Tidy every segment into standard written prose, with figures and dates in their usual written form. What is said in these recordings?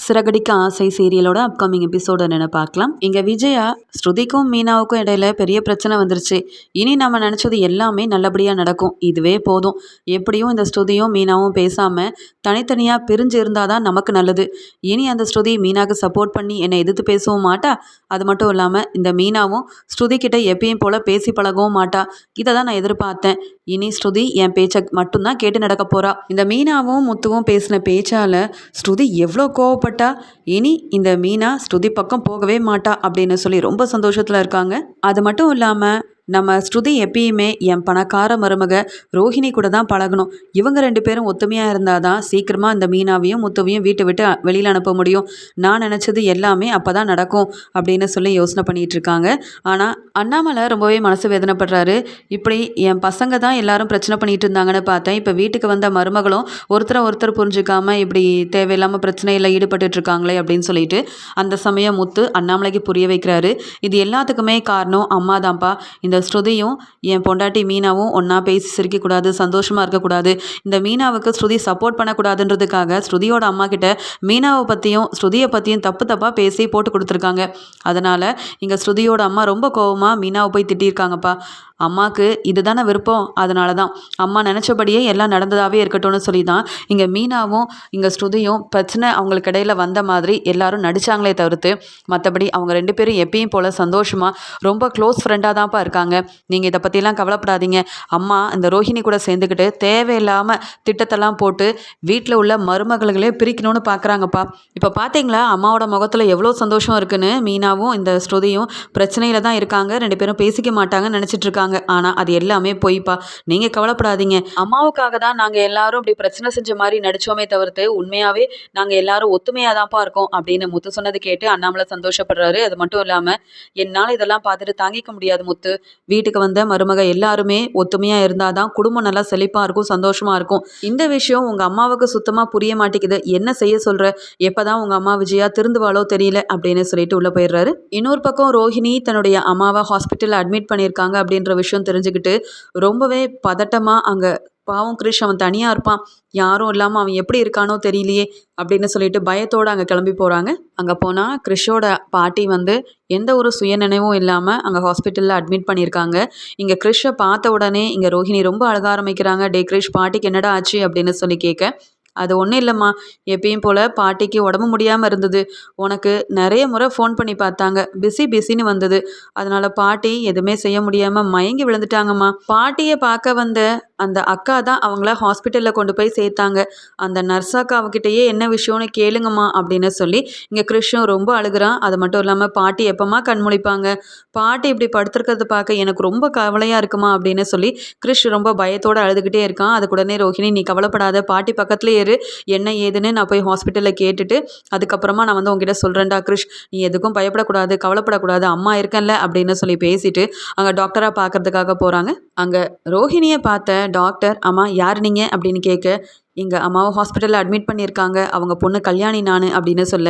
சிறகடிக்க ஆசை சீரியலோட upcoming episode என்னென்னு பார்க்கலாம். இங்கே விஜயா ஸ்ருதிக்கும் மீனாவுக்கும் இடையில பெரிய பிரச்சனை வந்துருச்சு. இனி நம்ம நினச்சது எல்லாமே நல்லபடியாக நடக்கும், இதுவே போதும். எப்படியும் இந்த ஸ்ருதியும் மீனாவும் பேசாமல் தனித்தனியாக பிரிஞ்சு இருந்தால் தான் நமக்கு நல்லது. இனி அந்த ஸ்ருதி மீனாவுக்கு சப்போர்ட் பண்ணி என்னை எதிர்த்து பேசவும் மாட்டா. அது மட்டும் இல்லாமல் இந்த மீனாவும் ஸ்ருதி கிட்ட எப்பயும் போல் பேசி பழகவும் மாட்டா. இதை தான் நான் எதிர்பார்த்தேன். இனி ஸ்ருதி என் பேச்சை மட்டும்தான் கேட்டு நடக்க போகிறா. இந்த மீனாவும் முத்துவும் பேசின பேச்சால் ஸ்ருதி எவ்வளோ கோவப்பட்டா. இனி இந்த மீனா ஸ்ருதி பக்கம் போகவே மாட்டா அப்படின்னு சொல்லி ரொம்ப சந்தோஷத்தில் இருக்காங்க. அது மட்டும் இல்லாமல் நம்ம ஸ்ருதி எப்பயுமே என் பணக்கார மருமக ரோஹிணி கூட தான் பழகணும். இவங்க 2 பேரும் ஒத்துமையாக இருந்தால் தான் சீக்கிரமாக இந்த மீனாவையும் முத்துவையும் வீட்டை விட்டு வெளியில் அனுப்ப முடியும். நான் நினச்சது எல்லாமே அப்போ தான் நடக்கும் அப்படின்னு சொல்லி யோசனை பண்ணிகிட்டு இருக்காங்க. ஆனால் அண்ணாமலை ரொம்பவே மனசு வேதனைப்படுறாரு. இப்படி என் பசங்க தான் எல்லாரும் பிரச்சனை பண்ணிகிட்டு இருந்தாங்கன்னு பார்த்தேன். இப்போ வீட்டுக்கு வந்த மருமகளும் ஒருத்தர் புரிஞ்சுக்காமல் இப்படி தேவையில்லாமல் பிரச்சனையில் ஈடுபட்டு இருக்காங்களே அப்படின்னு சொல்லிட்டு அந்த சமயம் முத்து அண்ணாமலைக்கு புரிய வைக்கிறாரு. இது எல்லாத்துக்குமே காரணம் அம்மா தான்ப்பா. இந்த ஸ்ருதியும் என் பொண்டாட்டி மீனாவும் ஒன்றா பேசி சிரிக்கக்கூடாது, சந்தோஷமாக இருக்கக்கூடாது. இந்த மீனாவுக்கு ஸ்ருதி சப்போர்ட் பண்ணக்கூடாதுன்றதுக்காக ஸ்ருதியோட அம்மா கிட்ட மீனாவை பற்றியும் ஸ்ருதியை பற்றியும் தப்பாக பேசி போட்டு கொடுத்துருக்காங்க. அதனால் இங்கே ஸ்ருதியோட அம்மா ரொம்ப கோவமாக மீனாவை போய் திட்டியிருக்காங்கப்பா. அம்மாவுக்கு இதுதானே விருப்பம், அதனால தான் அம்மா நினச்சபடியே எல்லாம் நடந்ததாகவே இருக்கட்டும்னு சொல்லி தான் இங்கே மீனாவும் இங்கே ஸ்ருதியும் பிரச்சனை அவங்களுக்கு இடையில வந்த மாதிரி எல்லாரும் நடித்தாங்களே தவிர்த்து மற்றபடி அவங்க 2 பேரும் எப்பயும் போல் சந்தோஷமாக ரொம்ப க்ளோஸ் ஃப்ரெண்டாக தான்ப்பா இருக்காங்க. நீங்கள் இதை பற்றிலாம் கவலைப்படாதீங்க. அம்மா இந்த ரோஹிணி கூட சேர்ந்துக்கிட்டு தேவையில்லாமல் திட்டத்தெல்லாம் போட்டு வீட்டில் உள்ள மருமகளே பிரிக்கணும்னு பார்க்குறாங்கப்பா. இப்போ பார்த்தீங்களா அம்மாவோட முகத்தில் எவ்வளோ சந்தோஷம் இருக்குன்னு. மீனாவும் இந்த ஸ்ருதியும் பிரச்சனையில் தான் இருக்காங்க, 2 பேரும் பேசிக்க மாட்டாங்கன்னு நினச்சிட்டு இருக்காங்க. ஆனால் அது எல்லாமே பொய்ப்பா. நீங்கள் கவலைப்படாதீங்க. அம்மாவுக்காக தான் நாங்கள் எல்லாரும் இப்படி பிரச்சனை செஞ்ச மாதிரி நடித்தோமே தவிர்த்து உண்மையாகவே நாங்கள் எல்லாரும் ஒத்துமையாக தான்ப்பா இருக்கோம் அப்படின்னு முத்து சொன்னது கேட்டு அண்ணாமலை சந்தோஷப்படுறாரு. அது மட்டும் இல்லாமல் என்னால் இதெல்லாம் பார்த்துட்டு தாங்கிக்க முடியாது முத்து. வீட்டுக்கு வந்த மருமக எல்லாருமே ஒத்துமையாக இருந்தால் தான் குடும்பம் நல்லா செழிப்பாக இருக்கும், சந்தோஷமாக இருக்கும். இந்த விஷயம் உங்கள் அம்மாவுக்கு சுத்தமாக புரிய மாட்டேங்குது. என்ன செய்ய சொல்கிற? எப்போ தான் உங்கள் அம்மா விஜயா திருந்துவாளோ தெரியல அப்படின்னு சொல்லிட்டு உள்ளே போயிடுறாரு. இன்னொரு பக்கம் ரோஹிணி தன்னுடைய அம்மாவை ஹாஸ்பிட்டலில் அட்மிட் பண்ணியிருக்காங்க அப்படின்ற விஷயம் தெரிஞ்சுக்கிட்டு ரொம்பவே பதட்டமாக அங்கே பாவம் கிரிஷ் அவன் தனியாக இருப்பான், யாரும் இல்லாமல் அவன் எப்படி இருக்கானோ தெரியலையே அப்படின்னு சொல்லிட்டு பயத்தோடு அங்கே கிளம்பி போகிறாங்க. அங்கே போனால் கிரிஷோட பாட்டி எந்த ஒரு சுயநினைவும் இல்லாமல் அங்கே ஹாஸ்பிட்டலில் அட்மிட் பண்ணியிருக்காங்க. இங்கே கிரிஷை பார்த்த உடனே இங்கே ரோஹிணி ரொம்ப அழக ஆரம்பிக்கிறாங்க. டே கிரிஷ், பாட்டிக்கு என்னடா ஆச்சு அப்படின்னு சொல்லி கேட்க, அது ஒன்றும் இல்லைம்மா, எப்பயும் போல் பாட்டிக்கு உடம்பு முடியாமல் இருந்தது. உனக்கு நிறைய முறை ஃபோன் பண்ணி பார்த்தாங்க, பிஸின்னு வந்தது. அதனால் பாட்டி எதுவுமே செய்ய முடியாமல் மயங்கி விழுந்துட்டாங்கம்மா. பாட்டியை பார்க்க வந்த அந்த அக்கா தான் அவங்கள ஹாஸ்பிட்டலில் கொண்டு போய் சேர்த்தாங்க. அந்த நர்ஸ் அக்காவுக்கிட்டேயே என்ன விஷயம்னு கேளுங்கம்மா அப்படின்னு சொல்லி இங்கே கிறிஷும் ரொம்ப அழுகிறான். அது மட்டும் இல்லாமல் பாட்டி எப்போம்மா கண்முழிப்பாங்க, பாட்டி இப்படி படுத்துருக்கிறத பார்க்க எனக்கு ரொம்ப கவலையாக இருக்குமா அப்படின்னு சொல்லி கிறிஷ் ரொம்ப பயத்தோடு அழுதுகிட்டே இருக்கான். அதுக்கு உடனே ரோஹிணி, நீ கவலைப்படாத, பாட்டி பக்கத்துலேயே என்ன ஏதுன்னு நான் போய் ஹாஸ்பிட்டலில் கேட்டுட்டு அதுக்கப்புறமா நான் உங்ககிட்ட சொல்கிறேன்டா கிரிஷ், நீ எதுக்கும் பயப்படக்கூடாது, கவலைப்படக்கூடாது, அம்மா இருக்கேன்ல அப்படின்னு சொல்லி பேசிட்டு அங்கே டாக்டராக பார்க்கறதுக்காக போகிறாங்க. அங்கே ரோஹிணியை பார்த்த டாக்டர், அம்மா யார் நீங்கள் அப்படின்னு கேட்க, எங்கள் அம்மாவை ஹாஸ்பிட்டலில் அட்மிட் பண்ணியிருக்காங்க, அவங்க பொண்ணு கல்யாணி நான் அப்படின்னு சொல்ல,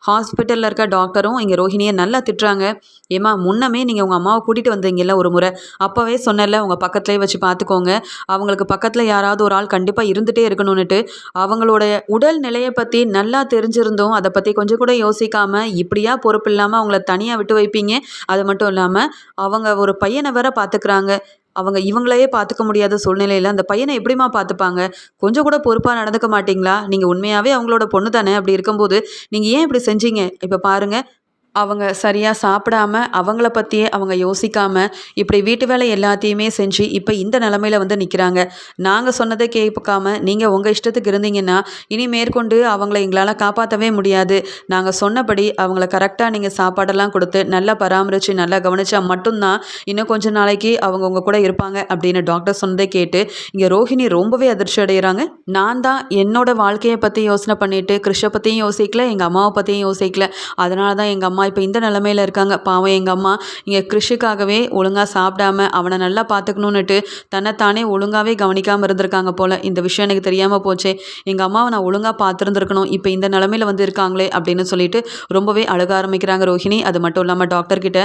ஹாஸ்பிட்டலில் இருக்க டாக்டரும் இங்கே ரோஹிணியை நல்லா திட்டுறாங்க. ஏம்மா, முன்னமே நீங்கள் உங்கள் அம்மாவை கூட்டிகிட்டு வந்தீங்கல்ல ஒரு முறை, அப்போவே சொன்னல உங்கள் பக்கத்துலேயே வச்சு பார்த்துக்கோங்க, அவங்களுக்கு பக்கத்தில் யாராவது ஒரு ஆள் கண்டிப்பாக இருந்துகிட்டே இருக்கணும்னுட்டு. அவங்களோட உடல் நிலையை பற்றி நல்லா தெரிஞ்சிருந்தோம், அதை பற்றி கொஞ்சம் கூட யோசிக்காமல் இப்படியா பொறுப்பு இல்லாமல் அவங்கள தனியாக விட்டு வைப்பீங்க. அது மட்டும் இல்லாமல் அவங்க ஒரு பையனை வேற பார்த்துக்கிறாங்க, அவங்க இவங்களையே பார்த்துக்க முடியாத சூழ்நிலையில் அந்த பையனை எப்படிமா பார்த்துப்பாங்க? கொஞ்சம் கூட பொறுப்பாக நடந்துக்க மாட்டிங்களா? நீங்கள் உண்மையாகவே அவங்களோட பொண்ணு தானே? அப்படி இருக்கும்போது நீங்கள் ஏன் இப்படி செஞ்சீங்க? இப்போ பாருங்கள், அவங்க சரியாக சாப்பிடாம அவங்கள பற்றியே அவங்க யோசிக்காமல் இப்படி வீட்டு வேலை எல்லாத்தையுமே செஞ்சு இப்போ இந்த நிலமையில நிற்கிறாங்க. நாங்கள் சொன்னதை கேட்காம நீங்கள் உங்கள் இஷ்டத்துக்கு இருந்தீங்கன்னா இனி மேற்கொண்டு அவங்கள எங்களால் காப்பாற்றவே முடியாது. நாங்கள் சொன்னபடி அவங்கள கரெக்டாக நீங்கள் சாப்பாடெல்லாம் கொடுத்து நல்லா பராமரித்து நல்லா கவனித்தா மட்டும்தான் இன்னும் கொஞ்ச நாளைக்கு அவங்க உங்கள் கூட இருப்பாங்க அப்படின்னு டாக்டர் சொன்னதை கேட்டு இங்கே ரோஹிணி ரொம்பவே அதிர்ச்சி அடைகிறாங்க. நான் தான் என்னோட வாழ்க்கையை பற்றி யோசனை பண்ணிவிட்டு கிருஷை பற்றியும் யோசிக்கல, எங்கள் அம்மாவை பற்றியும் யோசிக்கல, அதனால தான் எங்கள் அம்மா இப்போ இந்த நிலமையில இருக்காங்க. பாவம் எங்கள் அம்மா இங்கே கிருஷிக்காகவே ஒழுங்காக சாப்பிடாம அவனை நல்லா பார்த்துக்கணுன்னுட்டு தன்னைத்தானே ஒழுங்காகவே கவனிக்காமல் இருந்திருக்காங்க போல். இந்த விஷயம் எனக்கு தெரியாமல் போச்சே, எங்கள் அம்மாவை நான் ஒழுங்காக பார்த்துருந்துருக்கணும், இப்போ இந்த நிலமையில வந்து இருக்காங்களே அப்படின்னு சொல்லிட்டு ரொம்பவே அழுக ஆரம்பிக்கிறாங்க ரோஹிணி. அது மட்டும் இல்லாமல் டாக்டர்கிட்ட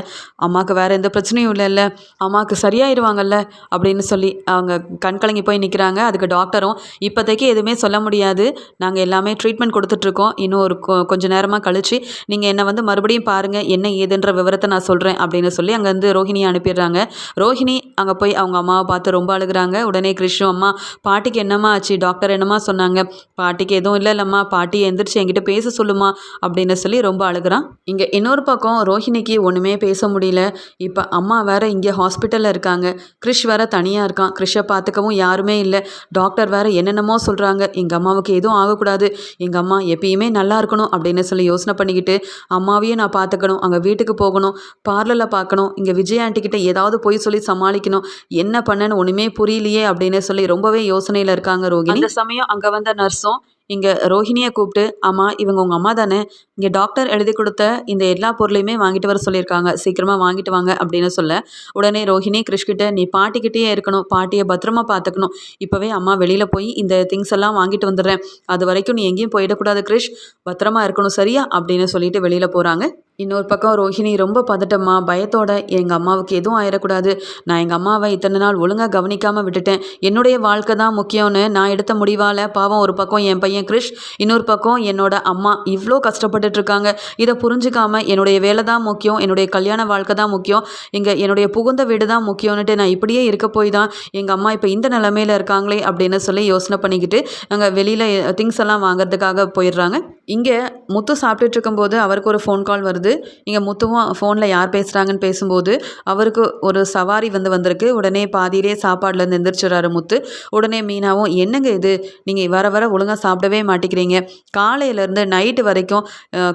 அம்மாவுக்கு வேறு எந்த பிரச்சனையும் இல்லைல்ல, அம்மாவுக்கு சரியாயிருவாங்கல்ல அப்படின்னு சொல்லி அவங்க கண் கலங்கி போய் நிற்கிறாங்க. அதுக்கு டாக்டரும் இப்போதைக்கு எதுவுமே சொல்ல முடியாது, நாங்கள் எல்லாமே ட்ரீட்மெண்ட் கொடுத்துட்ருக்கோம், இன்னும் ஒரு கொஞ்சம் நேரமாக கழித்து நீங்கள் என்னை வந்து மறுபடியும் பாருங்கள், என்ன ஏதுன்ற விவரத்தை நான் சொல்கிறேன் அப்படின்னு சொல்லி அங்கேருந்து ரோஹிணியை அனுப்பிடுறாங்க. ரோஹிணி அங்கே போய் அவங்க அம்மாவை பார்த்து ரொம்ப அழுகுறாங்க. உடனே கிருஷ்ணு, அம்மா பாட்டிக்கு என்னம்மா ஆச்சு, டாக்டர் என்னம்மா சொன்னாங்க, பாட்டிக்கு எதுவும் இல்லைல்லம்மா, பாட்டி எந்திரிச்சு என்கிட்ட பேச சொல்லுமா அப்படின்னு சொல்லி ரொம்ப அழுகிறான். இங்கே இன்னொரு பக்கம் ரோஹிணிக்கு ஒன்றுமே பேச முடியல. இப்போ அம்மா வேற இங்கே ஹாஸ்பிட்டலில் இருக்காங்க, கிறிஷ் வேற தனியாக இருக்கான், கிறிஷை பார்த்துக்கவும் யாருமே இல்லை, டாக்டர் வேற என்னென்னமோ சொல்கிறாங்க, எங்கள் அம்மாவுக்கு எதுவும் ஆகக்கூடாது, எங்கள் அம்மா எப்பயுமே நல்லா இருக்கணும் அப்படின்னு சொல்லி யோசனை பண்ணிக்கிட்டு அம்மாவையும் நான் பார்த்துக்கணும், அங்கே வீட்டுக்கு போகணும், பார்லரில் பார்க்கணும், இங்கே விஜய் ஆண்டிக்கிட்ட ஏதாவது போய் சொல்லி சமாளிக்கணும், என்ன பண்ணேன்னு ஒன்றுமே புரியலையே அப்படின்னு சொல்லி ரொம்பவே யோசனையில் இருக்காங்க ரோகிணி. அந்த சமயம் அங்கே வந்த நர்ஸும் இங்கே ரோஹிணியை கூப்பிட்டு, அம்மா இவங்க உங்கள் அம்மா தானே, இங்கே டாக்டர் எழுதி கொடுத்த இந்த எல்லா பொருளையுமே வாங்கிட்டு வர சொல்லியிருக்காங்க, சீக்கிரமாக வாங்கிட்டு வாங்க அப்படின்னு சொல்ல, உடனே ரோஹிணி கிறிஷ்கிட்ட, நீ பாட்டிக்கிட்டே இருக்கணும், பாட்டியை பத்திரமா பார்த்துக்கணும், இப்போவே அம்மா வெளியில் போய் இந்த திங்ஸ் எல்லாம் வாங்கிட்டு வந்துடுறேன், அது வரைக்கும் நீ எங்கேயும் போயிடக்கூடாது கிறிஷ், பத்திரமா இருக்கணும் சரியா அப்படின்னு சொல்லிட்டு வெளியில் போகிறாங்க. இன்னொரு பக்கம் ரோஹிணி ரொம்ப பதட்டமா பயத்தோட, எங்கள் அம்மாவுக்கு எதுவும் ஆயிடக்கூடாது, நான் எங்கள் அம்மாவை இத்தனை நாள் ஒழுங்காக கவனிக்காமல் விட்டுட்டேன், என்னுடைய வாழ்க்கை தான் முக்கியம்னு நான் எடுத்த முடிவால் பாவம் ஒரு பக்கம் என் பையன் கிறிஷ், இன்னொரு பக்கம் என்னோட அம்மா இவ்வளோ கஷ்டப்பட்டுட்டு இருக்காங்க, இதை புரிஞ்சுக்காம என்னுடைய வேலை தான் முக்கியம், என்னுடைய கல்யாண வாழ்க்கை தான் முக்கியம், இங்கே என்னுடைய புகுந்த வீடு தான் முக்கியம்னுட்டு நான் இப்படியே இருக்க போய் தான் எங்கள் அம்மா இப்போ இந்த நிலமையில இருக்காங்களே அப்படின்னு சொல்லி யோசனை பண்ணிக்கிட்டு அங்கே வெளியில் திங்ஸ் எல்லாம் வாங்குறதுக்காக போயிடுறாங்க. இங்கே முத்து சாப்பிட்டுட்டு இருக்கும்போது அவருக்கு ஒரு ஃபோன் கால் வருது. இங்கே முத்துவும் ஃபோனில் யார் பேசுகிறாங்கன்னு பேசும்போது அவருக்கு ஒரு சவாரி வந்திருக்கு. உடனே பாதியிலே சாப்பாடுலேருந்து எந்திரிச்சிடறாரு முத்து. உடனே மீனாவும், என்னங்க இது, நீங்கள் வர வர ஒழுங்காக சாப்பிடவே மாட்டேங்கிறீங்க, காலையிலேருந்து நைட்டு வரைக்கும்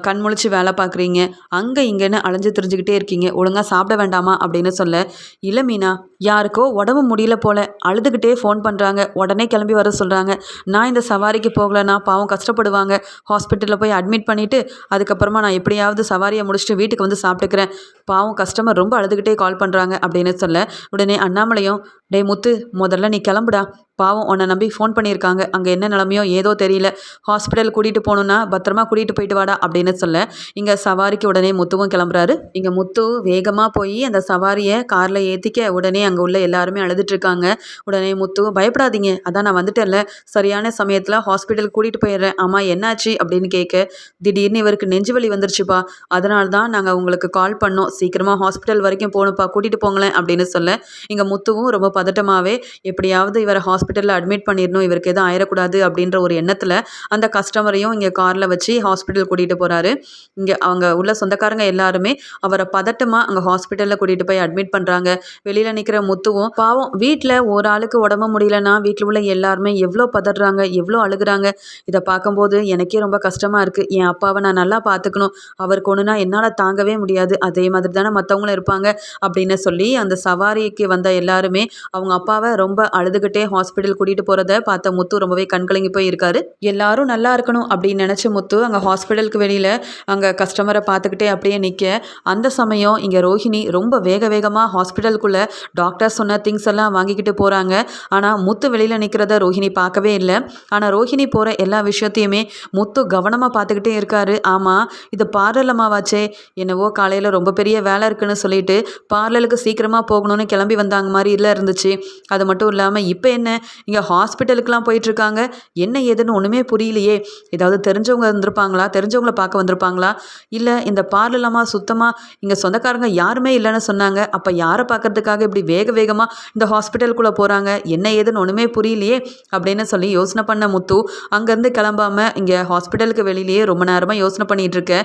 கண் முழிச்சு வேலை பார்க்குறீங்க, அங்கே இங்கேன்னு அலைஞ்சு திரிஞ்சுக்கிட்டே இருக்கீங்க, ஒழுங்காக சாப்பிட வேண்டாமா அப்படின்னு சொல்ல, இல்லை மீனா, யாருக்கோ உடம்பு முடியல போல் அழுதுகிட்டே ஃபோன் பண்ணுறாங்க, உடனே கிளம்பி வர சொல்கிறாங்க, நான் இந்த சவாரிக்கு போகலைன்னா பாவம் கஷ்டப்படுவாங்க, ஹாஸ்பிட்டலில் போய் அட்மிட் பண்ணிவிட்டு அதுக்கப்புறமா நான் எப்படியாவது சவாரியை முடிச்சுட்டு வீட்டுக்கு வந்து சாப்பிட்டுக்கிறேன், பாவம் கஸ்டமர் ரொம்ப அழுதுகிட்டே கால் பண்ணுறாங்க அப்படின்னு சொல்ல, உடனே அண்ணாமலையும், டே முத்து முதல்ல நீ கிளம்புடா, பாவம் உன்னை நம்பி ஃபோன் பண்ணியிருக்காங்க, அங்கே என்ன நிலமையோ ஏதோ தெரியல, ஹாஸ்பிட்டல் கூட்டிகிட்டு போகணுன்னா பத்திரமா கூட்டிகிட்டு போயிட்டு வாடா அப்படின்னு சொல்ல, இங்கே சவாரிக்கு உடனே முத்துவும் கிளம்புறாரு. இங்கே முத்து வேகமாக போய் அந்த சவாரியை காரில் ஏற்றிக்க, உடனே அங்கே உள்ள எல்லாருமே அழுதுட்ருக்காங்க. உடனே முத்து, பயப்படாதீங்க, அதான் நான் வந்துட்டேன்ல, சரியான சமயத்தில் ஹாஸ்பிட்டல் கூட்டிகிட்டு போயிடுறேன், ஆமாம் என்னாச்சு அப்படின்னு கேட்க, திடீர்னு இவருக்கு நெஞ்சு வலி வந்துருச்சுப்பா, அதனால தான் நாங்கள் உங்களுக்கு கால் பண்ணோம், சீக்கிரமாக ஹாஸ்பிட்டல் வரைக்கும் போகணுப்பா, கூட்டிகிட்டு போங்களேன் அப்படின்னு சொல்ல, இங்கே முத்துவும் ரொம்ப பதட்டமாகவே எப்படியாவது இவரை ஹாஸ்பிட்டலில் அட்மிட் பண்ணிடணும், இவருக்கு எதுவும் ஆயிடக்கூடாது அப்படின்ற ஒரு எண்ணத்தில் அந்த கஸ்டமரையும் இங்கே காரில் வச்சு ஹாஸ்பிட்டல் கூட்டிகிட்டு போகிறாரு. இங்கே அவங்க உள்ள சொந்தக்காரங்க எல்லாருமே அவரை பதட்டமாக அங்கே ஹாஸ்பிட்டலில் கூட்டிகிட்டு போய் அட்மிட் பண்ணுறாங்க. வெளியில் நிற்கிற முத்துவும் பாவம், வீட்டில் ஒரு ஆளுக்கு உடம்பு முடியலன்னா வீட்டில் உள்ள எல்லாருமே எவ்வளோ பதறாங்க, எவ்வளோ அழுகுறாங்க, இதை பார்க்கும்போது எனக்கே ரொம்ப கஷ்டமாக இருக்குது, என் அப்பாவை நான் நல்லா பார்த்துக்கணும், அவருக்கு ஒன்றுனா என்னால் தாங்கவே முடியாது, அதே மாதிரி தானே மற்றவங்களும் இருப்பாங்க அப்படின்னு சொல்லி அந்த சவாரிக்கு வந்த எல்லாருமே அவங்க அப்பாவை ரொம்ப அழுதுகிட்டே ஹாஸ்பிட்டல் கூட்டிகிட்டு போகிறத பார்த்த முத்து ரொம்பவே கண்கலங்கி போய் இருக்காரு. எல்லாரும் நல்லா இருக்கணும் அப்படின்னு நினச்ச முத்து அங்கே ஹாஸ்பிட்டலுக்கு வெளியில் அங்கே கஸ்டமரை பார்த்துக்கிட்டே அப்படியே நிற்க, அந்த சமயம் இங்கே ரோஹிணி ரொம்ப வேகமாக ஹாஸ்பிட்டலுக்குள்ளே டாக்டர் சொன்ன திங்ஸ் எல்லாம் வாங்கிக்கிட்டு போகிறாங்க. ஆனால் முத்து வெளியில் நிற்கிறத ரோஹிணி பார்க்கவே இல்லை. ஆனால் ரோஹிணி போகிற எல்லா விஷயத்தையுமே முத்து கவனமாக பார்த்துக்கிட்டே இருக்காரு. ஆமாம், இது பார்லர்லமாவாச்சே, என்னவோ காலையில் ரொம்ப பெரிய வேலை இருக்குன்னு சொல்லிட்டு பார்லருக்கு சீக்கிரமாக போகணும்னு கிளம்பி வந்தாங்க மாதிரி இல்லை இருந்துச்சு. அது மட்டும் இல்லாமல் இப்போ என்ன இங்கே ஹாஸ்பிட்டலுக்கெலாம் போயிட்டுருக்காங்க, என்ன ஏதுன்னு ஒன்றுமே புரியலையே, ஏதாவது தெரிஞ்சவங்க வந்திருப்பாங்களா, தெரிஞ்சவங்கள பார்க்க வந்திருப்பாங்களா, இல்லை இந்த பார்லர்லமா சுத்தமாக இங்கே சொந்தக்காரங்க யாருமே இல்லைன்னு சொன்னாங்க, அப்போ யாரை பார்க்கறதுக்காக இப்படி வேகமாக இந்த ஹாஸ்பிட்டலுக்குள்ளே போகிறாங்க, என்ன ஏதுன்னு ஒன்றுமே புரியலையே அப்படின்னு சொல்லி யோசனை பண்ண முத்து அங்கேருந்து கிளம்பாமல் இங்கே ஹாஸ்பிட்டலுக்கு வெளியிலேயே ரொம்ப நேரமாக யோசனை பண்ணிகிட்டு இருக்க.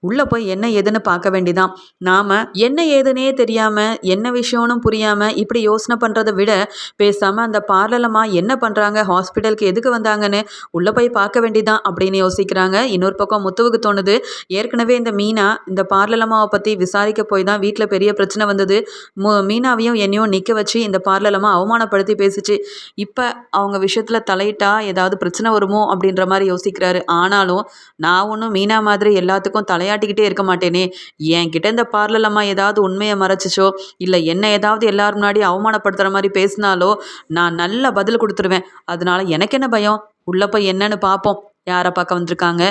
உள்ளே போய் என்ன ஏதுன்னு பார்க்க வேண்டிதான். நாம் என்ன ஏதுன்னே தெரியாமல் என்ன விஷயம்னு புரியாமல் இப்படி யோசனை பண்ணுறதை விட பேசாமல் அந்த பார்லர்லமா என்ன பண்ணுறாங்க, ஹாஸ்பிட்டலுக்கு எதுக்கு வந்தாங்கன்னு உள்ளே போய் பார்க்க வேண்டிதான் அப்படின்னு யோசிக்கிறாங்க. இன்னொரு பக்கம் முத்துவுக்கு தோணுது, ஏற்கனவே இந்த மீனா இந்த பார்லர்லமாவை பற்றி விசாரிக்க போய் தான் வீட்டில் பெரிய பிரச்சனை வந்தது, மீனாவையும் என்னையும் நிற்க வச்சு இந்த பார்லர்லமா அவமானப்படுத்தி பேசிச்சு, இப்போ அவங்க விஷயத்தில் தலையிட்டா ஏதாவது பிரச்சனை வருமோ அப்படின்ற மாதிரி யோசிக்கிறாரு. ஆனாலும் நான் ஒன்றும் மீனா மாதிரி எல்லாத்துக்கும் தலையாட்டிக்கிட்டே இருக்க மாட்டேனே. என்கிட்ட இந்த பார்லர் அம்மா ஏதாவது உண்மையை மறைச்சிச்சோ இல்லை என்ன ஏதாவது எல்லாரும் முன்னாடி அவமானப்படுத்துகிற மாதிரி பேசினாலோ நான் நல்ல பதில் கொடுத்துருவேன். அதனால எனக்கு என்ன பயம்? உள்ள போய் என்னன்னு பார்ப்போம். யாரை பார்க்க வந்திருக்காங்க,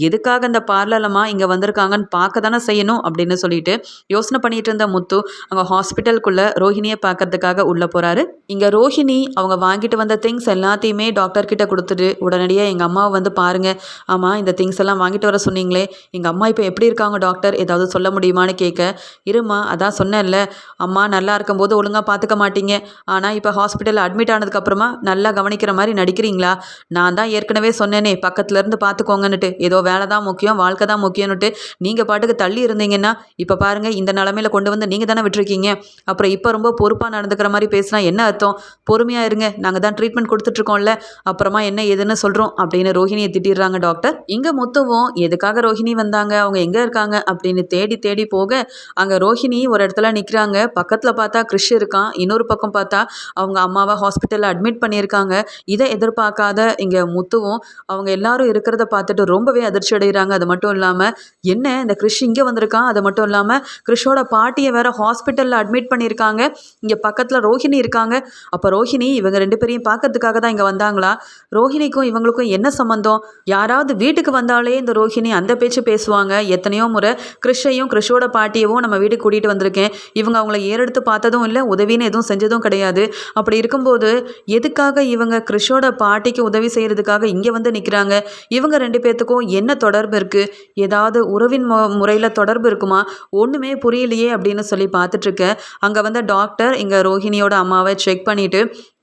எதுக்காக இந்த பார்லர்லம்மா இங்கே வந்திருக்காங்கன்னு பார்க்க தானே செய்யணும் அப்படின்னு சொல்லிட்டு யோசனை பண்ணிட்டு இருந்த முத்து அங்கே ஹாஸ்பிட்டலுக்குள்ளே ரோஹிணியை பார்க்கறதுக்காக உள்ளே போகிறாரு. இங்கே ரோஹிணி அவங்க வாங்கிட்டு வந்த திங்ஸ் எல்லாத்தையுமே டாக்டர் கிட்ட கொடுத்துட்டு உடனடியாக எங்கள் அம்மாவை வந்து பாருங்க. ஆமாம், இந்த திங்ஸ் எல்லாம் வாங்கிட்டு வர சொன்னீங்களே, எங்கள் அம்மா இப்போ எப்படி இருக்காங்க டாக்டர், ஏதாவது சொல்ல முடியுமான்னு கேட்க, இருமா அதான் சொன்னேன்ல, அம்மா நல்லா இருக்கும்போது ஒழுங்காக பார்த்துக்க மாட்டீங்க, ஆனால் இப்போ ஹாஸ்பிட்டலில் அட்மிட் ஆனதுக்கப்புறமா நல்லா கவனிக்கிற மாதிரி நடிக்கிறீங்களா? நான் தான் ஏற்கனவே சொன்னேனே பக்கத்துலேருந்து பார்த்துக்கோங்கன்னுட்டு, ஏதோ வேலை தான் முக்கியம் வாழ்க்கை தான் முக்கியம்னுட்டு நீங்கள் பாட்டுக்கு தள்ளி இருந்தீங்கன்னா இப்போ பாருங்கள் இந்த நிலமையில கொண்டு வந்து நீங்கள் தானே விட்டுருக்கீங்க. அப்புறம் இப்போ ரொம்ப பொறுப்பாக நடந்துக்கிற மாதிரி பேசினா என்ன அர்த்தம்? பொறுமையாக இருங்க, நாங்கள் தான் ட்ரீட்மெண்ட் கொடுத்துட்ருக்கோம்ல, அப்புறமா என்ன ஏதுன்னு சொல்கிறோம் அப்படின்னு ரோஹிணியை திட்டிடுறாங்க டாக்டர். இங்கே முத்துவும் எதுக்காக ரோஹிணி வந்தாங்க, அவங்க எங்கே இருக்காங்க அப்படின்னு தேடி தேடி போக அங்கே ரோஹிணி ஒரு இடத்துல நிற்கிறாங்க. பக்கத்தில் பார்த்தா கிறிஷ் இருக்கான், இன்னொரு பக்கம் பார்த்தா அவங்க அம்மாவை ஹாஸ்பிட்டலில் அட்மிட் பண்ணியிருக்காங்க. இதை எதிர்பார்க்காத இங்கே முத்துவும் அவங்க எல்லாரும் இருக்கிறத பார்த்துட்டு ரொம்பவே அதிர்ச்சி அடைகிறாங்க. அது மட்டும் இல்லாமல் என்ன இந்த கிறிஷ் இங்கே வந்திருக்கான், அது மட்டும் இல்லாமல் கிறிஷோட பாட்டியை வேற ஹாஸ்பிட்டலில் அட்மிட் பண்ணியிருக்காங்க, இங்கே பக்கத்தில் ரோஹிணி இருக்காங்க. அப்போ ரோஹிணி இவங்க ரெண்டு பேரையும் பார்க்கறதுக்காக தான் இங்கே வந்தாங்களா? ரோஹிணிக்கும் இவங்களுக்கும் என்ன சம்மந்தம்? யாராவது வீட்டுக்கு வந்தாலே இந்த ரோஹிணி அந்த பேச்சு பேசுவாங்க. எத்தனையோ முறை கிறிஷையும் கிறிஷோட பாட்டியவும் நம்ம வீட்டுக்கு கூட்டிகிட்டு வந்திருக்கேன், இவங்க அவங்கள ஏறெடுத்து பார்த்ததும் இல்லை, உதவின்னு எதுவும் செஞ்சதும் கிடையாது. அப்படி இருக்கும்போது எதுக்காக இவங்க கிறிஷோட பாட்டிக்கு உதவி செய்கிறதுக்காக இங்கே வந்து நிற்கிறாங்க? இவங்க ரெண்டு பேர்த்துக்கும் என்ன தொடர்பு இருக்குது? ஏதாவது உறவின் முறையில் தொடர்பு இருக்குமா? ஒன்றுமே புரியலையே அப்படின்னு சொல்லி பார்த்துட்ருக்க அங்கே வந்த டாக்டர் இங்கே ரோஹிணியோட அம்மாவை செக் பண்ணிவிட்டு,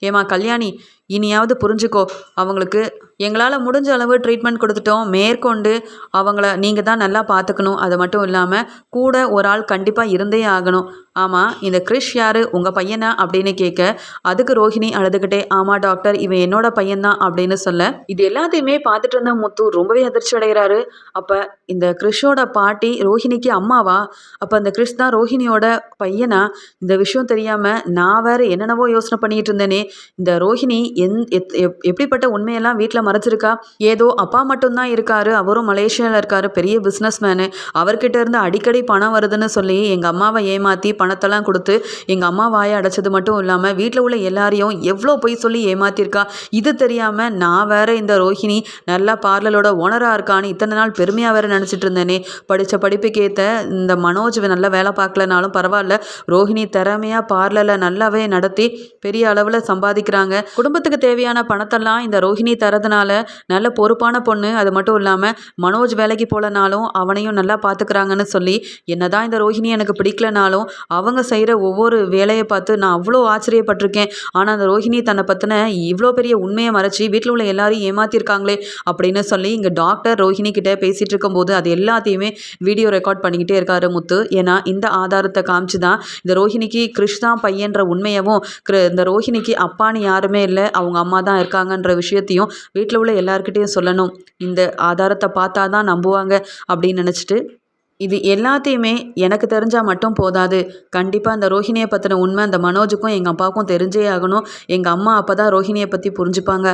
ஏமா கல்யாணி, இனியாவது புரிஞ்சுக்கோ, அவங்களுக்கு எங்களால் முடிஞ்ச அளவு ட்ரீட்மெண்ட் கொடுத்துட்டோம், மேற்கொண்டு அவங்கள நீங்கள் தான் நல்லா பார்த்துக்கணும். அது மட்டும் இல்லாமல் கூட ஒரு ஆள் கண்டிப்பாக இருந்தே ஆகணும். ஆமாம், இந்த கிறிஷ் யார், உங்கள் பையனா அப்படின்னு கேட்க அதுக்கு ரோஹிணி அழுதுகிட்டே, ஆமாம் டாக்டர், இவன் என்னோட பையன்தான் அப்படின்னு சொல்ல இது எல்லாத்தையுமே பார்த்துட்டு இருந்த முத்து ரொம்பவே அதிர்ச்சி அடைகிறாரு. அப்போ இந்த கிறிஷோட பாட்டி ரோஹிணிக்கு அம்மாவா? அப்போ இந்த கிறிஷ் தான் ரோஹிணியோட பையனா? இந்த விஷயம் தெரியாமல் நான் வேறு என்னென்னவோ யோசனை பண்ணிகிட்டு இருந்தேனே. இந்த ரோஹிணி எப்படிப்பட்ட உண்மையெல்லாம் வீட்டில் மறைச்சிருக்கா? ஏதோ அப்பா மட்டும்தான் இருக்காரு, அவரும் மலேசியாவில் இருக்காரு, பெரிய பிஸ்னஸ் மேனு, அவர்கிட்ட இருந்து அடிக்கடி பணம் வருதுன்னு சொல்லி எங்கள் அம்மாவை ஏமாற்றி பணத்தெல்லாம் கொடுத்து எங்கள் அம்மா வாயை அடைச்சது மட்டும் இல்லாமல் வீட்டில் உள்ள எல்லாரையும் எவ்வளோ பொய் சொல்லி ஏமாற்றிருக்கா. இது தெரியாமல் நான் வேற இந்த ரோஹிணி நல்லா பார்லரோட ஓனராக இருக்கான்னு இத்தனை நாள் பெருமையாக வேற நினச்சிட்டு இருந்தேனே. படித்த படிப்புக்கு ஏற்ற இந்த மனோஜ் நல்லா வேலை பார்க்கலனாலும் பரவாயில்ல, ரோஹிணி திறமையாக பார்லரில் நல்லாவே நடத்தி பெரிய அளவில் சம்பாதிக்கிறாங்க. குடும்பத்துக்கு தேவையான பணத்தெல்லாம் இந்த ரோஹிணி தரதுனால நல்ல பொறுப்பான பொண்ணு. அது மட்டும் இல்லாமல் மனோஜ் வேலைக்கு போகலனாலும் அவனையும் நல்லா பார்த்துக்கிறாங்கன்னு சொல்லி என்னதான் இந்த ரோஹிணி எனக்கு பிடிக்கலனாலும் அவங்க செய்கிற ஒவ்வொரு வேலையை பார்த்து நான் அவ்வளோ ஆச்சரியப்பட்டிருக்கேன். ஆனால் அந்த ரோஹிணி தன்னை பற்றின இவ்வளோ பெரிய உண்மையை மறைச்சி வீட்டில் உள்ள எல்லாரையும் ஏமாற்றிருக்காங்களே அப்படின்னு சொல்லி இங்கே டாக்டர் ரோஹிணி கிட்டே பேசிகிட்டு இருக்கும்போது அது எல்லாத்தையுமே வீடியோ ரெக்கார்ட் பண்ணிக்கிட்டே இருக்காரு முத்து. ஏன்னா இந்த ஆதாரத்தை காமிச்சு தான் இந்த ரோஹிணிக்கு கிறிஷ் தான் பையன்ற உண்மையவும் இந்த ரோஹிணிக்கு அப்பான்னு யாருமே இல்லை, அவங்க அம்மா தான் இருக்காங்கன்ற விஷயத்தையும் வீட்டில் உள்ள எல்லாருக்கிட்டையும் சொல்லணும். இந்த ஆதாரத்தை பார்த்தா தான் நம்புவாங்க அப்படின்னு நினச்சிட்டு இது எல்லாத்தையுமே எனக்கு தெரிஞ்சால் மட்டும் போதாது, கண்டிப்பாக அந்த ரோஹிணியை பற்றின உண்மை அந்த மனோஜுக்கும் எங்கள் அப்பாவுக்கும் தெரிஞ்சே ஆகணும். எங்கள் அம்மா அப்போ தான் ரோஹிணியை பற்றி புரிஞ்சுப்பாங்க.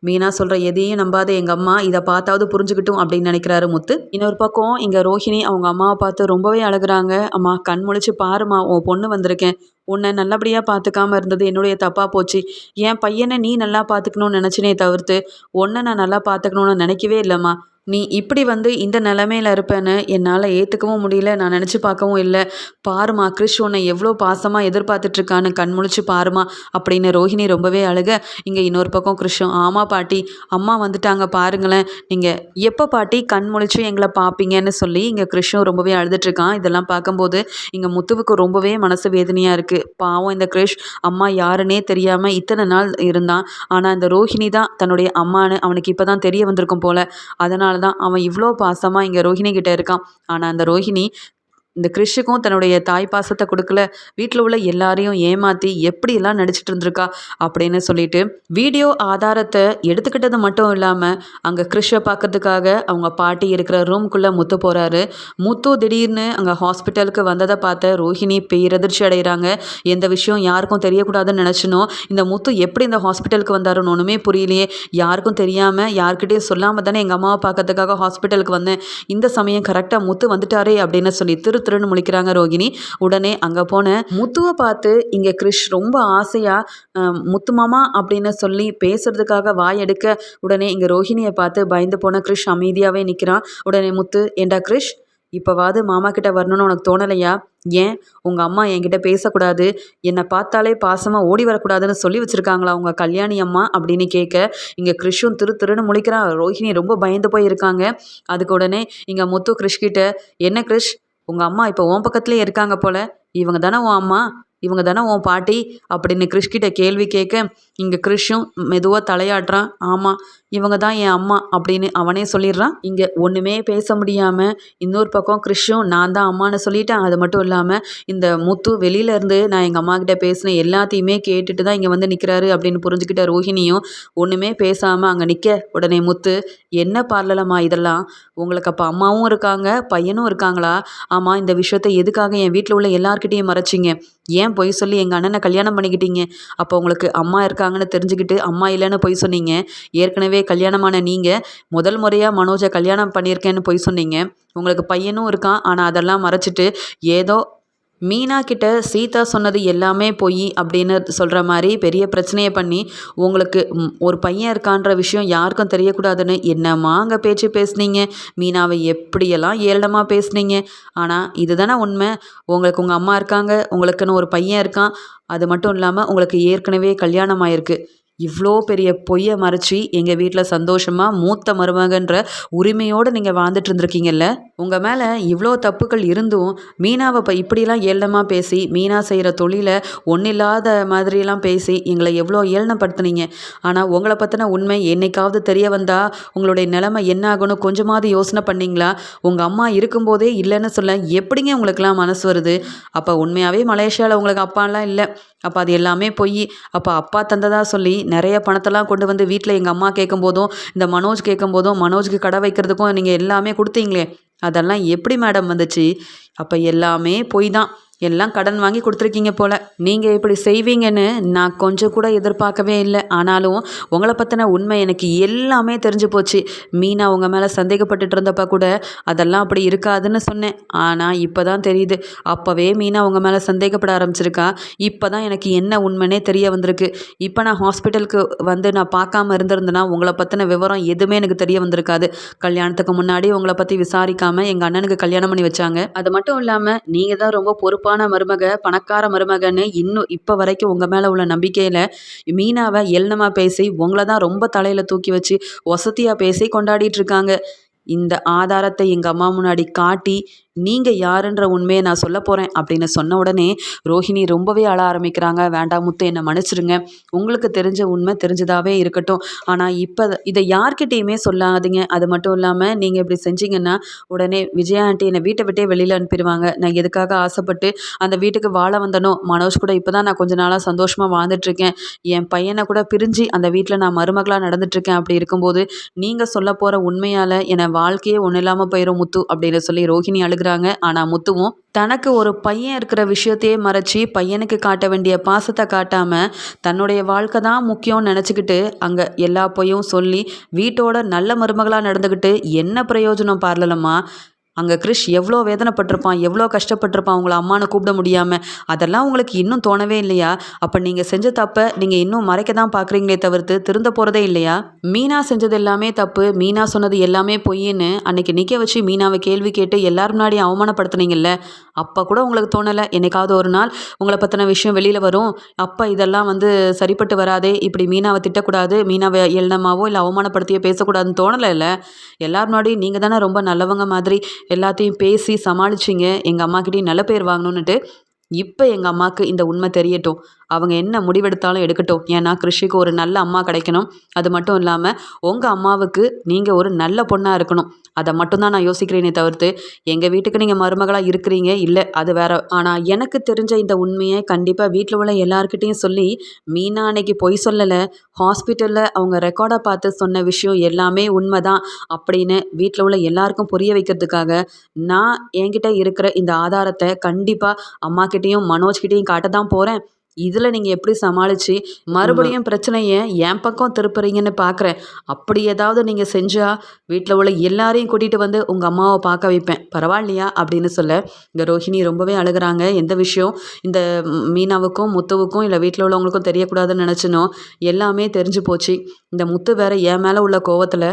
மீனா சொல்கிற எதையும் நம்பாத எங்கள் அம்மா இதை பார்த்தாவது புரிஞ்சுக்கிட்டும் அப்படின்னு நினைக்கிறாரு முத்து. இன்னொரு பக்கம் இங்கே ரோஹிணி அவங்க அம்மாவை பார்த்து ரொம்பவே அழுகுறாங்க. அம்மா கண் முழிச்சு பாருமா, உன் பொண்ணு வந்திருக்கேன், உன்னை நல்லபடியாக பார்த்துக்காம இருந்தது என்னுடைய தப்பாக போச்சு. என் பையனை நீ நல்லா பார்த்துக்கணும்னு நினச்சினே தவிர்த்து உன்னை நான் நல்லா பார்த்துக்கணுன்னு நினைக்கவே இல்லைம்மா. நீ இப்படி இந்த நிலமையில இருப்பேன்னு என்னால் ஏற்றுக்கவும் முடியல, நான் நினச்சி பார்க்கவும் இல்லை. பாருமா, கிறிஷ் உன்னை எவ்வளோ பாசமாக எதிர்பார்த்துட்ருக்கான்னு கண் முழிச்சு பாருமா அப்படின்னு ரோஹிணி ரொம்பவே அழுக இங்கே இன்னொரு பக்கம் கிறிஷும், ஆமாம் பாட்டி, அம்மா வந்துட்டாங்க பாருங்களேன், நீங்கள் எப்போ பாட்டி கண் முழிச்சு எங்களை பார்ப்பீங்கன்னு சொல்லி இங்கே கிறிஷும் ரொம்பவே அழுதுட்ருக்கான். இதெல்லாம் பார்க்கும்போது இங்கே முத்துவுக்கு ரொம்பவே மனசு வேதனையாக இருக்குது. பாவம் இந்த கிறிஷ் அம்மா யாருன்னே தெரியாமல் இத்தனை நாள் இருந்தான். ஆனால் இந்த ரோஹிணி தான் தன்னுடைய அம்மான்னு அவனுக்கு இப்போ தான் தெரிய வந்திருக்கும் போல். அதனால தான் அவன் இவ்வளோ பாசமாக இங்கே ரோஹிணி கிட்டே இருக்கான். ஆனால் அந்த ரோஹிணி இந்த கிறிஷுக்கும் தன்னுடைய தாய் பாசத்தை கொடுக்கல, வீட்டில் உள்ள எல்லாரையும் ஏமாற்றி எப்படியெல்லாம் நடிச்சிட்டு இருந்திருக்கா அப்படின்னு சொல்லிட்டு வீடியோ ஆதாரத்தை எடுத்துக்கிட்டது மட்டும் இல்லாமல் அங்கே கிறிஷை பார்க்கறதுக்காக அவங்க பாட்டி இருக்கிற ரூம்குள்ளே முத்து போகிறாரு. முத்து திடீர்னு அங்கே ஹாஸ்பிட்டலுக்கு வந்ததை பார்த்த ரோஹிணி பேரதிர்ச்சி அடைகிறாங்க. எந்த விஷயம் யாருக்கும் தெரியக்கூடாதுன்னு நினச்சினோம். இந்த முத்து எப்படி இந்த ஹாஸ்பிட்டலுக்கு வந்தாருன்னு ஒன்றுமே புரியலையே. யாருக்கும் தெரியாமல் யார்கிட்டயும் சொல்லாமல் தானே எங்கள் அம்மாவை பார்க்கறதுக்காக ஹாஸ்பிட்டலுக்கு வந்தேன். இந்த சமயம் கரெக்டாக முத்து வந்துட்டாரே அப்படின்னு சொல்லி திருன்னு முழிக்கிறாங்க ரோகிணி. உடனே அங்கே போன முத்துவை பார்த்து இங்கே கிறிஷ் ரொம்ப ஆசையாக முத்து மாமா அப்படின்னு சொல்லி பேசுறதுக்காக வாய் எடுக்க, உடனே இங்கே ரோஹிணியை பார்த்து பயந்து போன கிறிஷ் அமைதியாகவே நிற்கிறான். உடனே முத்து, ஏண்டா கிறிஷ், இப்போவாது மாமா கிட்ட வரணும்னு உனக்கு தோணலையா? ஏன் உங்கள் அம்மா என்கிட்ட பேசக்கூடாது, என்னை பார்த்தாலே பாசமாக ஓடி வரக்கூடாதுன்னு சொல்லி வச்சுருக்காங்களா உங்கள் கல்யாணி அம்மா அப்படின்னு கேட்க, இங்கே கிறிஷும் திருன்னு முழிக்கிறான். ரோஹிணி ரொம்ப பயந்து போய் இருக்காங்க. அதுக்கு உடனே இங்கே முத்து கிறிஷ்கிட்ட, என்ன கிறிஷ், உங்கள் அம்மா இப்போ உன் பக்கத்துலேயே இருக்காங்க போல, இவங்க தானே உன் அம்மா, இவங்க தானே உன் பாட்டி அப்படின்னு கிறிஷ்கிட்ட கேள்வி கேட்க, இங்கே கிறிஷும் மெதுவாக தலையாட்டுறான். ஆமாம், இவங்க தான் என் அம்மா அப்படின்னு அவனே சொல்லிடுறான். இங்கே ஒன்றுமே பேச முடியாமல் இன்னொரு பக்கம் கிறிஷும் நான் தான் அம்மானு சொல்லிட்டேன். அது மட்டும் இல்லாமல் இந்த முத்து வெளியிலேருந்து நான் எங்கள் அம்மா கிட்ட பேசினேன் எல்லாத்தையுமே கேட்டுட்டு தான் இங்கே வந்து நிற்கிறாரு அப்படின்னு புரிஞ்சுக்கிட்ட ரோஹிணியும் ஒன்றுமே பேசாமல் அங்கே நிற்க, உடனே முத்து, என்ன பார்லலம்மா இதெல்லாம், உங்களுக்கு அப்போ அம்மாவும் இருக்காங்க பையனும் இருக்காங்களா? ஆமாம், இந்த விஷயத்தை எதுக்காக என் வீட்டில் உள்ள எல்லார்கிட்டையும் மறைச்சிங்க? ஏன் பொய் சொல்லி எங்கள் அண்ணனை கல்யாணம் பண்ணிக்கிட்டீங்க? அப்போ உங்களுக்கு அம்மா இருக்காங்கன்னு தெரிஞ்சுக்கிட்டு அம்மா இல்லைன்னு பொய் சொன்னீங்க. ஏற்கனவே கல்யாணமான நீங்கள் முதல் முறையாக மனோஜை கல்யாணம் பண்ணியிருக்கேன்னு பொய் சொன்னீங்க. உங்களுக்கு பையனும் இருக்கான், ஆனால் அதெல்லாம் மறைச்சிட்டு ஏதோ மீனா கிட்ட சீதா சொன்னது எல்லாமே பொய் அப்படின்னு சொல்கிற மாதிரி பெரிய பிரச்சனையை பண்ணி உங்களுக்கு ஒரு பையன் இருக்கான்ற விஷயம் யாருக்கும் தெரியக்கூடாதுன்னு என்னம்மா அங்கே பேச்சு பேசுனீங்க. மீனாவை எப்படியெல்லாம் ஏளனமாக பேசுனீங்க. ஆனால் இதுதானே உண்மை, உங்களுக்கு உங்கள் அம்மா இருக்காங்க, உங்களுக்குன்னு ஒரு பையன் இருக்கான். அது மட்டும் இல்லாமல் உங்களுக்கு ஏற்கனவே கல்யாணம் ஆயிருக்கு. இவ்வளோ பெரிய பொய்யை மறைச்சி எங்கள் வீட்டில் சந்தோஷமாக மூத்த மருமகன்ற உரிமையோடு நீங்கள் வாழ்ந்துட்டு இருந்திருக்கீங்கல்ல. உங்கள் மேலே இவ்வளோ தப்புக்கள் இருந்தும் மீனாவை இப்போ இப்படிலாம் ஏளனமாக பேசி, மீனா செய்கிற தொழிலை ஒன்றில்லாத மாதிரியெல்லாம் பேசி எங்களை எவ்வளோ ஏளனப்படுத்துனீங்க. ஆனால் உங்களை பற்றின உண்மை என்னைக்காவது தெரிய வந்தால் உங்களுடைய நிலைமை என்ன ஆகும்னு கொஞ்சமாவது யோசனை பண்ணிங்களா? உங்கள் அம்மா இருக்கும்போதே இல்லைன்னு சொல்ல எப்படிங்க உங்களுக்கெல்லாம் மனசு வருது? அப்போ உண்மையாகவே மலேசியாவில் உங்களுக்கு அப்பாலாம் இல்லை, அப்போ அது எல்லாமே பொய். அப்போ அப்பா தந்ததாக சொல்லி நிறைய பணத்தெல்லாம் கொண்டு வந்து வீட்டில் எங்கள் அம்மா கேட்கும் போதும் இந்த மனோஜ் கேட்கும் போதும் மனோஜுக்கு கடை வைக்கிறதுக்கும் நீங்கள் எல்லாமே கொடுத்தீங்களே, அதெல்லாம் எப்படி மேடம் வந்துச்சு? அப்போ எல்லாமே பொய் தான், எல்லாம் கடன் வாங்கி கொடுத்துருக்கீங்க போல். நீங்கள் இப்படி செய்வீங்கன்னு நான் கொஞ்சம் கூட எதிர்பார்க்கவே இல்லை. ஆனாலும் உங்களை பற்றின உண்மை எனக்கு எல்லாமே தெரிஞ்சு போச்சு. மீனா உங்கள் மேலே சந்தேகப்பட்டுட்டு இருந்தப்ப கூட அதெல்லாம் அப்படி இருக்காதுன்னு சொன்னேன். ஆனால் இப்போ தான் தெரியுது, அப்போவே மீனா உங்கள் மேலே சந்தேகப்பட ஆரம்பிச்சிருக்கா. இப்போ தான் எனக்கு என்ன உண்மைனே தெரிய வந்திருக்கு. இப்போ நான் ஹாஸ்பிட்டலுக்கு வந்து நான் பார்க்காம இருந்திருந்தேன்னா உங்களை பற்றின விவரம் எதுவுமே எனக்கு தெரிய வந்திருக்காது. கல்யாணத்துக்கு முன்னாடி உங்களை பற்றி விசாரிக்காமல் எங்கள் அண்ணனுக்கு கல்யாணம் பண்ணி வச்சாங்க. அது மட்டும் இல்லாமல் நீங்கள் தான் ரொம்ப பொறுப்பான மருமக, பணக்கார மருமகன்னு இன்னும் இப்போ வரைக்கும் உங்கள் மேலே உள்ள நம்பிக்கையில் மீனாவை ஏளனமாக பேசி உங்களை தான் ரொம்ப தலையில் தூக்கி வச்சு வசதியாக பேசி கொண்டாடிட்டு இருக்காங்க. இந்த ஆதாரத்தை எங்கள் அம்மா முன்னாடி காட்டி நீங்கள் யாருன்ற உண்மையை நான் சொல்ல போகிறேன் அப்படின்னு சொன்ன உடனே ரோஹிணி ரொம்பவே அழ ஆரம்பிக்கிறாங்க. வேண்டாம் முத்து, என்னை மன்னிச்சிருங்க, உங்களுக்கு தெரிஞ்ச உண்மை தெரிஞ்சதாகவே இருக்கட்டும். ஆனால் இப்போ இதை யார்கிட்டையுமே சொல்லாதீங்க. அது மட்டும் இல்லாமல் நீங்கள் இப்படி செஞ்சீங்கன்னா உடனே விஜயா ஆண்டி என்னை வீட்டை விட்டே வெளியில் அனுப்பிடுவாங்க. நான் எதுக்காக ஆசைப்பட்டு அந்த வீட்டுக்கு வாழ வந்தனோ, மனோஜ் கூட இப்போ தான் நான் கொஞ்ச நாளாக சந்தோஷமாக வாழ்ந்துட்டுருக்கேன். என் பையனை கூட பிரிஞ்சு அந்த வீட்டில் நான் மருமகளாக நடந்துட்டுருக்கேன். அப்படி இருக்கும்போது நீங்கள் சொல்ல போகிற உண்மையால் என்னை வாழ்க்கையே ஒன்றும் இல்லாமல் போயிடும் முத்து அப்படின்னு சொல்லி ரோஹிணி அழுகிறாங்க. ஆனால் முத்துவும் தனக்கு ஒரு பையன் இருக்கிற விஷயத்தையே மறைச்சி பையனுக்கு காட்ட வேண்டிய பாசத்தை காட்டாம தன்னுடைய வாழ்க்கை தான் முக்கியம்னு நினச்சிக்கிட்டு அங்கே எல்லா பொய்யும் சொல்லி வீட்டோட நல்ல மருமகளாக நடந்துக்கிட்டு என்ன பிரயோஜனம் பார்லலம்மா? அங்கே கிறிஷ் எவ்வளோ வேதனைப்பட்டிருப்பான், எவ்வளோ கஷ்டப்பட்டிருப்பான் உங்களை அம்மானு கூப்பிட முடியாமல். அதெல்லாம் உங்களுக்கு இன்னும் தோணவே இல்லையா? அப்போ நீங்கள் செஞ்ச தப்பை நீங்கள் இன்னும் மறைக்க தான் பார்க்குறீங்களே தவிர்த்து திருந்த போகிறதே இல்லையா? மீனா செஞ்சது எல்லாமே தப்பு, மீனா சொன்னது எல்லாமே பொய்ன்னு அன்னைக்கு நிற்க வச்சு மீனாவை கேள்வி கேட்டு எல்லாரும் முன்னாடி அவமானப்படுத்துனீங்கல்ல, அப்போ கூட உங்களுக்கு தோணலை என்னைக்காவது ஒரு நாள் உங்களை பற்றின விஷயம் வெளியில் வரும், அப்போ இதெல்லாம் சரிப்பட்டு வராதே, இப்படி மீனாவை திட்டக்கூடாது, மீனாவை ஏளனமாவோ இல்லை அவமானப்படுத்தியோ பேசக்கூடாதுன்னு தோணலை இல்லை? எல்லாரும் முன்னாடி நீங்கள் தானே ரொம்ப நல்லவங்க மாதிரி எல்லாத்தையும் பேசி சமாளிச்சிங்க, எங்கள் அம்மாக்கிட்டையும் நல்ல பேர் வாங்கணுன்னுட்டு. இப்போ எங்கள் அம்மாவுக்கு இந்த உண்மை தெரியட்டும், அவங்க என்ன முடிவெடுத்தாலும் எடுக்கட்டும். ஏன்னா கிருஷிக்கு ஒரு நல்ல அம்மா கிடைக்கணும். அது மட்டும் இல்லாமல் உங்கள் அம்மாவுக்கு நீங்கள் ஒரு நல்ல பொண்ணாக இருக்கணும். அதை மட்டும்தான் நான் யோசிக்கிறேனே தவிர்த்து எங்கள் வீட்டுக்கு நீங்கள் மருமகளாக இருக்கிறீங்க இல்லை அது வேற. ஆனால் எனக்கு தெரிஞ்ச இந்த உண்மையை கண்டிப்பாக வீட்டில் உள்ள எல்லார்கிட்டேயும் சொல்லி மீனா அன்னைக்கு பொய் சொல்லலை, ஹாஸ்பிட்டலில் அவங்க ரெக்கார்டை பார்த்து சொன்ன விஷயம் எல்லாமே உண்மைதான் அப்படின்னு வீட்டில் உள்ள எல்லாருக்கும் புரிய வைக்கிறதுக்காக நான் என்கிட்ட இருக்கிற இந்த ஆதாரத்தை கண்டிப்பாக அம்மாக்கிட்டேயும் மனோஜ்கிட்டேயும் காட்ட தான் போகிறேன். இதில் நீங்கள் எப்படி சமாளித்து மறுபடியும் பிரச்சனையை என் பக்கம் திருப்புறீங்கன்னு பார்க்குறேன். அப்படி ஏதாவது நீங்கள் செஞ்சால் வீட்டில் உள்ள எல்லாரையும் கூட்டிகிட்டு வந்து உங்கள் அம்மாவை பார்க்க வைப்பேன், பரவாயில்லையா அப்படின்னு சொல்ல இந்த ரோஹிணி ரொம்பவே அழுகுறாங்க. எந்த விஷயம் இந்த மீனாவுக்கும் முத்துவுக்கும் இல்லை வீட்டில் உள்ளவங்களுக்கும் தெரியக்கூடாதுன்னு நினச்சினோ எல்லாமே தெரிஞ்சு போச்சு. இந்த முத்து வேற என் மேலே உள்ள கோவத்தில்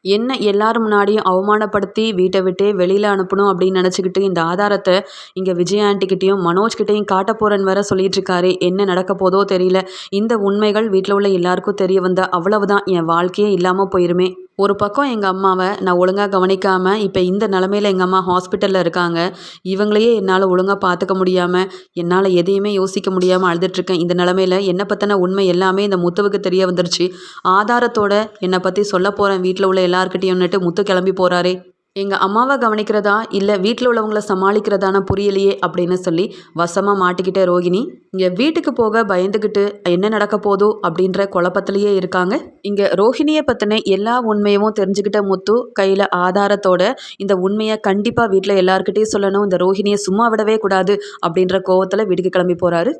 என்ன எல்லாரும் முன்னாடியும் அவமானப்படுத்தி வீட்டை விட்டே வெளியில் அனுப்பணும் அப்படின்னு நினச்சிக்கிட்டு இந்த ஆதாரத்தை இங்கே விஜய் ஆண்டிக்கிட்டேயும் மனோஜ்கிட்டையும் காட்ட போகிறேன்னு வேற சொல்லிட்டு இருக்காரு. என்ன நடக்க போதோ தெரியல. இந்த உண்மைகள் வீட்டில் உள்ள எல்லாருக்கும் தெரிய வந்தா அவ்வளவுதான், என் வாழ்க்கையே இல்லாமல் போயிருமே. ஒரு பக்கம் எங்கள் அம்மாவை நான் ஒழுங்காக கவனிக்காமல் இப்போ இந்த நிலமையில எங்கள் அம்மா ஹாஸ்பிட்டலில் இருக்காங்க. இவங்களையே என்னால் ஒழுங்காக பார்த்துக்க முடியாமல் என்னால் எதையுமே யோசிக்க முடியாமல் அழுதுட்ருக்கேன். இந்த நிலமையில என்னை பற்றின உண்மை எல்லாமே இந்த முத்துவுக்கு தெரிய வந்துருச்சு. ஆதாரத்தோட என்னை பற்றி சொல்ல போகிறேன் வீட்டில் உள்ள எல்லாருக்கிட்டையும்னுட்டு முத்து கிளம்பி போகிறாரே. எங்கள் அம்மாவை கவனிக்கிறதா இல்லை வீட்டில் உள்ளவங்கள சமாளிக்கிறதான புரியலையே அப்படின்னு சொல்லி வசமாக மாட்டிக்கிட்ட ரோகிணி இங்கே வீட்டுக்கு போக பயந்துக்கிட்டு என்ன நடக்க போதோ அப்படின்ற குழப்பத்திலேயே இருக்காங்க. இங்கே ரோஹிணியை பற்றின எல்லா உண்மையும் தெரிஞ்சுக்கிட்ட முத்து கையில் ஆதாரத்தோட இந்த உண்மையை கண்டிப்பாக வீட்டில் எல்லாருக்கிட்டையும் சொல்லணும், இந்த ரோஹிணியை சும்மா விடவே கூடாது அப்படின்ற கோவத்தில் வீட்டுக்கு கிளம்பி போகிறாரு.